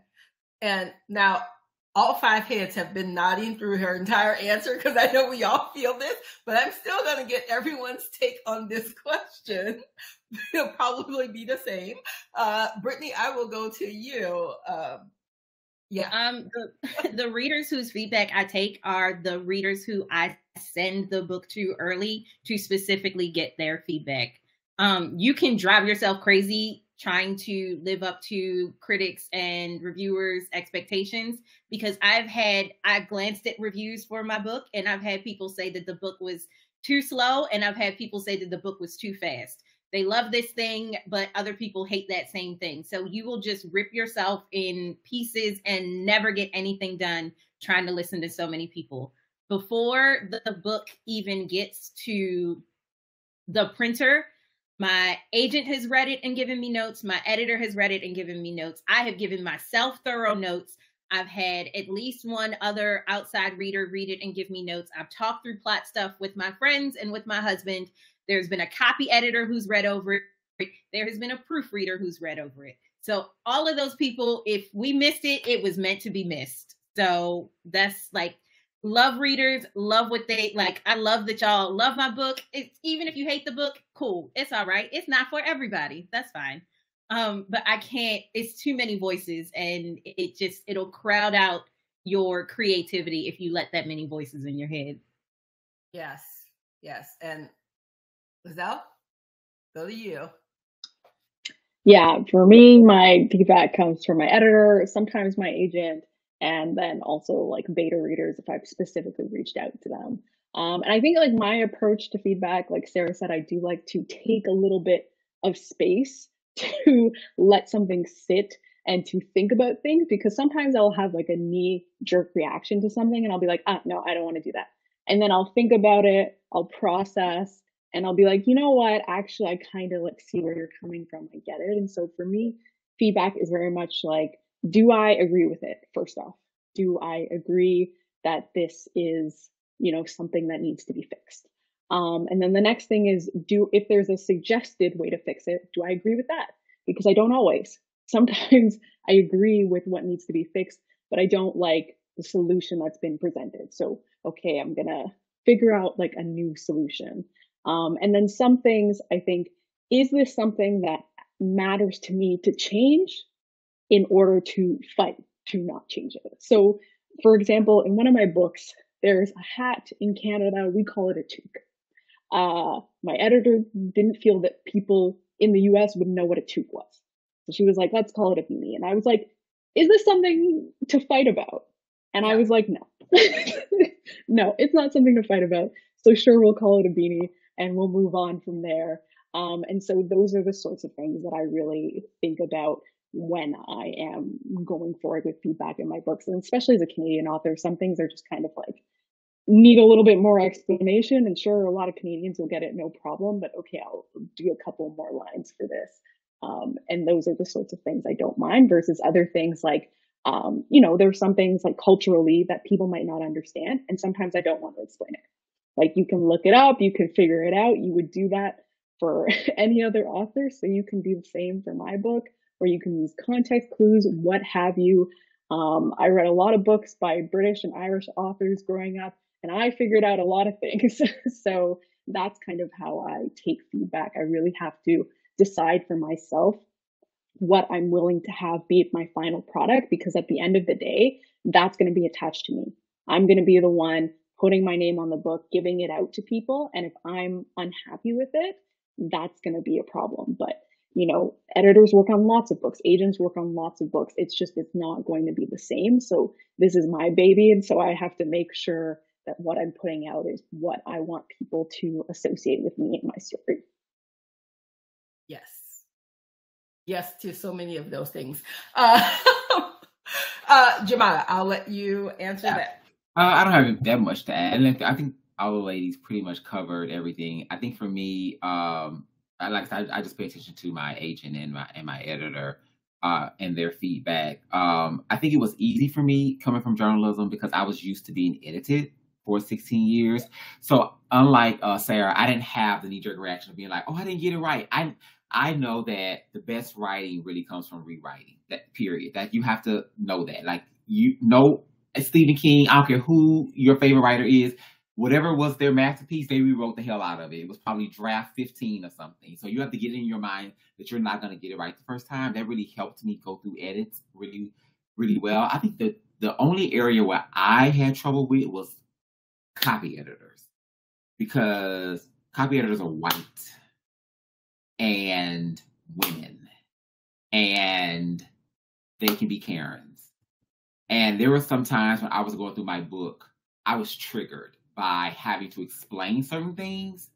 And now all 5 heads have been nodding through her entire answer because I know we all feel this, but I'm still going to get everyone's take on this question. It'll probably be the same. Brittany, I will go to you. The readers whose feedback I take are the readers who I send the book to early to specifically get their feedback. You can drive yourself crazy trying to live up to critics and reviewers' expectations, because I glanced at reviews for my book and I've had people say that the book was too slow, and I've had people say that the book was too fast. They love this thing, but other people hate that same thing. So you will just rip yourself in pieces and never get anything done trying to listen to so many people. Before the book even gets to the printer, my agent has read it and given me notes. My editor has read it and given me notes. I have given myself thorough notes. I've had at least one other outside reader read it and give me notes. I've talked through plot stuff with my friends and with my husband. There's been a copy editor who's read over it. There has been a proofreader who's read over it. So all of those people, if we missed it, it was meant to be missed. So that's like, love readers, love what they like. I love that y'all love my book. Even if you hate the book, cool. It's all right. It's not for everybody. That's fine. But I can't, it's too many voices, and it'll crowd out your creativity if you let that many voices in your head. Yes. And Liselle, go to you. Yeah, for me, my feedback comes from my editor, sometimes my agent, and then also like beta readers if I've specifically reached out to them. And I think like my approach to feedback, like Sarah said, I do like to take a little bit of space to let something sit and to think about things, because sometimes I'll have like a knee-jerk reaction to something and I'll be like, no, I don't want to do that. And then I'll think about it, I'll process, and I'll be like, you know what, actually, I kind of like see where you're coming from. I get it. And so for me, feedback is very much like, do I agree with it? First off, do I agree that this is, something that needs to be fixed? And then the next thing is, if there's a suggested way to fix it, do I agree with that? Because I don't always. Sometimes I agree with what needs to be fixed, but I don't like the solution that's been presented. So, okay, I'm going to figure out like a new solution. And then some things I think, is this something that matters to me to change in order to fight to not change it? So, for example, in one of my books, there's a hat in Canada, we call it a toque. My editor didn't feel that people in the US would know what a toque was. So she was like, let's call it a beanie. And I was like, is this something to fight about? And I was like, no. No, it's not something to fight about. So sure, we'll call it a beanie and we'll move on from there. And so those are the sorts of things that I really think about when I am going forward with feedback in my books. And especially as a Canadian author, some things are just kind of like, need a little bit more explanation. And sure, a lot of Canadians will get it, no problem. But okay, I'll do a couple more lines for this. And those are the sorts of things I don't mind, versus other things like, there's some things like culturally that people might not understand. And sometimes I don't want to explain it. Like, you can look it up, you can figure it out. You would do that for any other author. So you can do the same for my book, or you can use context clues, what have you. I read a lot of books by British and Irish authors growing up, and I figured out a lot of things. So that's kind of how I take feedback. I really have to decide for myself what I'm willing to have be my final product, because at the end of the day, that's going to be attached to me. I'm going to be the one putting my name on the book, giving it out to people. And if I'm unhappy with it, that's going to be a problem. But, editors work on lots of books, agents work on lots of books. It's not going to be the same. So this is my baby. And so I have to make sure that what I'm putting out is what I want people to associate with me and my story. Yes to so many of those things. Jumata, I'll let you answer that. I don't have that much to add. And I think all the ladies pretty much covered everything. I think for me, I just pay attention to my agent and my editor and their feedback. I think it was easy for me coming from journalism because I was used to being edited for 16 years. So unlike Sarah, I didn't have the knee-jerk reaction of being like, oh, I didn't get it right. I know that the best writing really comes from rewriting, that period. That you have to know that. Like, you know, Stephen King, I don't care who your favorite writer is, whatever was their masterpiece, they rewrote the hell out of it. It was probably draft 15 or something. So you have to get it in your mind that you're not going to get it right the first time. That really helped me go through edits really, really well. I think that the only area where I had trouble with was copy editors, because copy editors are white and women, and they can be Karens. And there were some times when I was going through my book, I was triggered by having to explain certain things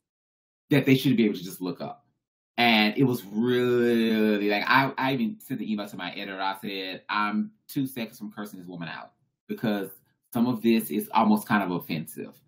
that they should be able to just look up. And it was really like, I even sent the email to my editor. I said, I'm 2 seconds from cursing this woman out, because some of this is almost kind of offensive.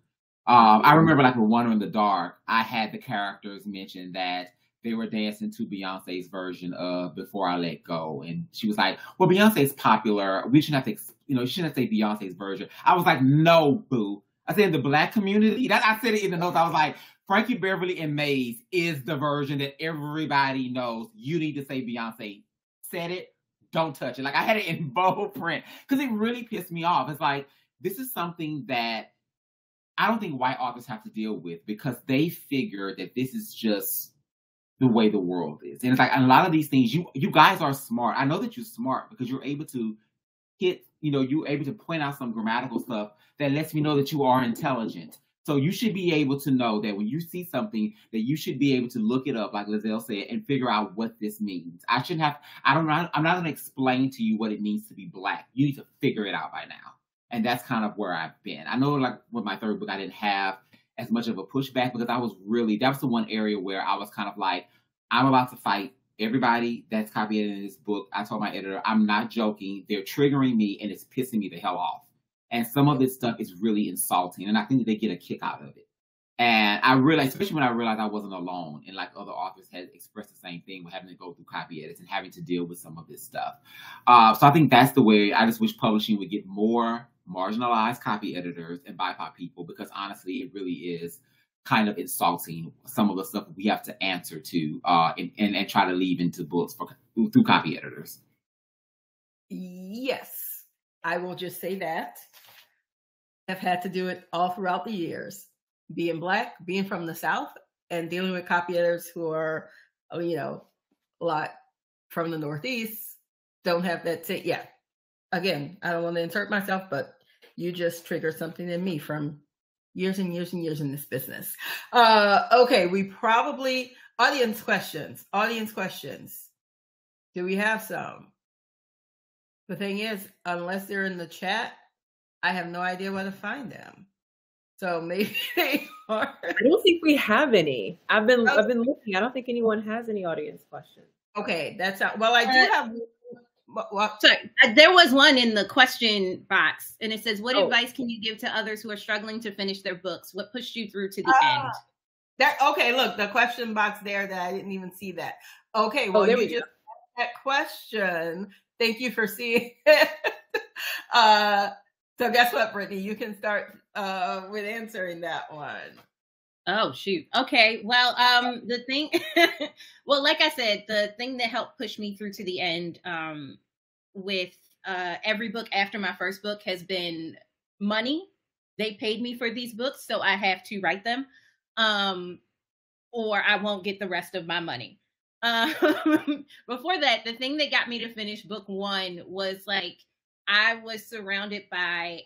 I remember, like, with Wonder in the Dark, I had the characters mention that they were dancing to Beyonce's version of Before I Let Go. And she was like, well, Beyonce's popular. We shouldn't have to, you shouldn't say Beyonce's version. I was like, no, boo. I said, in the Black community, I said it in the notes. I was like, Frankie Beverly and Maze is the version that everybody knows. You need to say Beyonce said it. Don't touch it. Like, I had it in bold print because it really pissed me off. It's like, this is something that I don't think white authors have to deal with, because they figure that this is just the way the world is. And it's like, and a lot of these things, you guys are smart. I know that you're smart because you're able to you're able to point out some grammatical stuff that lets me know that you are intelligent. So you should be able to know that when you see something, that you should be able to look it up, like Liselle said, and figure out what this means. I'm not going to explain to you what it means to be Black. You need to figure it out by now. And that's kind of where I've been. I know, like, with my third book, I didn't have as much of a pushback, because that was the one area where I was kind of like, I'm about to fight everybody that's copying in this book. I told my editor, I'm not joking. They're triggering me, and it's pissing me the hell off. And some of this stuff is really insulting, and I think they get a kick out of it. And I realized, especially when I realized I wasn't alone, and like other authors had expressed the same thing with having to go through copy edits and having to deal with some of this stuff. So I think that's the way. I just wish publishing would get more marginalized copy editors and BIPOC people, because honestly, it really is kind of insulting, some of the stuff we have to answer to and try to leave into books through copy editors. Yes, I will just say that. I've had to do it all throughout the years. Being Black, being from the South, and dealing with copy editors who are, a lot from the Northeast, don't have that. Again, I don't want to insert myself, but you just triggered something in me from years and years and years in this business. Okay, we probably, audience questions. Do we have some? The thing is, unless they're in the chat, I have no idea where to find them. So maybe they are. I don't think we have any. I've been looking. I don't think anyone has any audience questions. Okay, that's not. Well, I do have. Sorry, there was one in the question box, and it says, "What advice can you give to others who are struggling to finish their books? What pushed you through to the end?" Okay, look, the question box there that I didn't even see that. Okay, well, you just asked that question. Thank you for seeing it. So guess what, Brittany? You can start with answering that one. Oh, shoot. Okay. Well, the thing, well, like I said, the thing that helped push me through to the end with every book after my first book has been money. They paid me for these books, so I have to write them, or I won't get the rest of my money. Before that, the thing that got me to finish book one was like, I was surrounded by,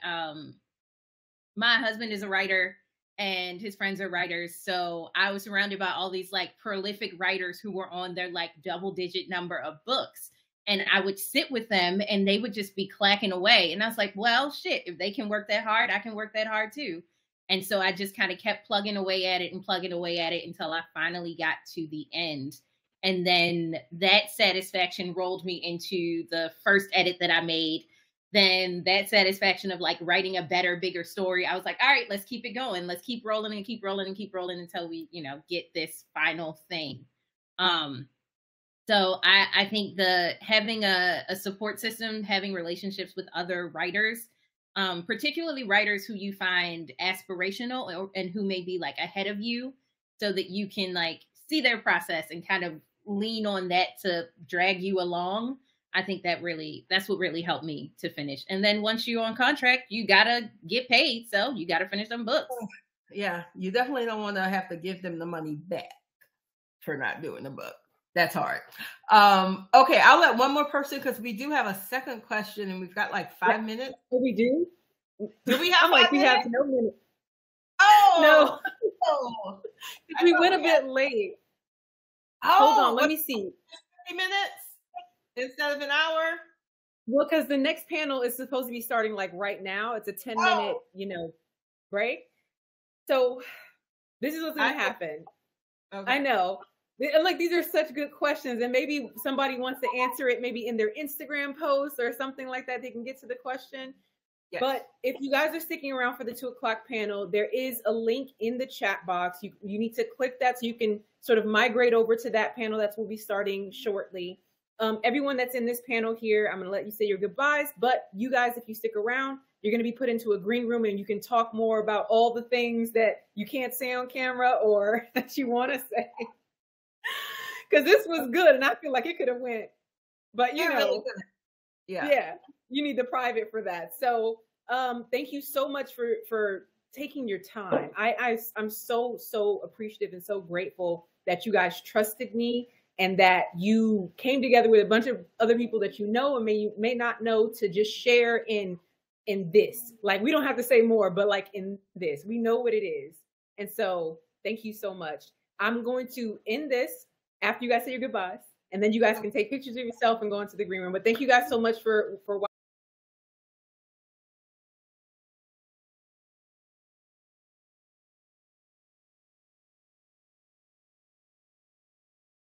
my husband is a writer and his friends are writers. So I was surrounded by all these like prolific writers who were on their like double-digit number of books. And I would sit with them and they would just be clacking away. And I was like, well, shit, if they can work that hard, I can work that hard too. And so I just kind of kept plugging away at it until I finally got to the end. And then that satisfaction rolled me into the first edit that I made. Then that satisfaction of like writing a better, bigger story. I was like, all right, let's keep it going. Let's keep rolling and keep rolling and keep rolling until we, get this final thing. So I think having a support system, having relationships with other writers particularly writers who you find aspirational and who may be like ahead of you, so that you can like see their process and kind of lean on that to drag you along. I think that's what really helped me to finish. And then once you're on contract, you gotta get paid, so you gotta finish them books. Yeah, you definitely don't want to have to give them the money back for not doing the book. That's hard. Okay, I'll let one more person, because we do have a second question and we've got like 5 minutes. Oh, we do? Do we have we have no minutes. Oh no. Oh, we went a bit late. Hold on, let me see. 50 minutes instead of an hour? Well, because the next panel is supposed to be starting like right now. It's a 10-minute, break. So this is what's going to happen. Okay. I know. And like, these are such good questions, and maybe somebody wants to answer it maybe in their Instagram post or something like that. They can get to the question. Yes. But if you guys are sticking around for the 2:00 panel, there is a link in the chat box. You need to click that so you can sort of migrate over to that panel. That will be starting shortly. Everyone that's in this panel here, I'm going to let you say your goodbyes. But you guys, if you stick around, you're going to be put into a green room and you can talk more about all the things that you can't say on camera or that you want to say. Because this was good and I feel like it could have went. But, really yeah, you need the private for that. So thank you so much for taking your time. I'm so appreciative and so grateful that you guys trusted me and that you came together with a bunch of other people that you know and may not know to just share in this. Like, we don't have to say more, but like in this, we know what it is. And so thank you so much. I'm going to end this after you guys say your goodbyes, and then you guys can take pictures of yourself and go into the green room. But thank you guys so much for watching.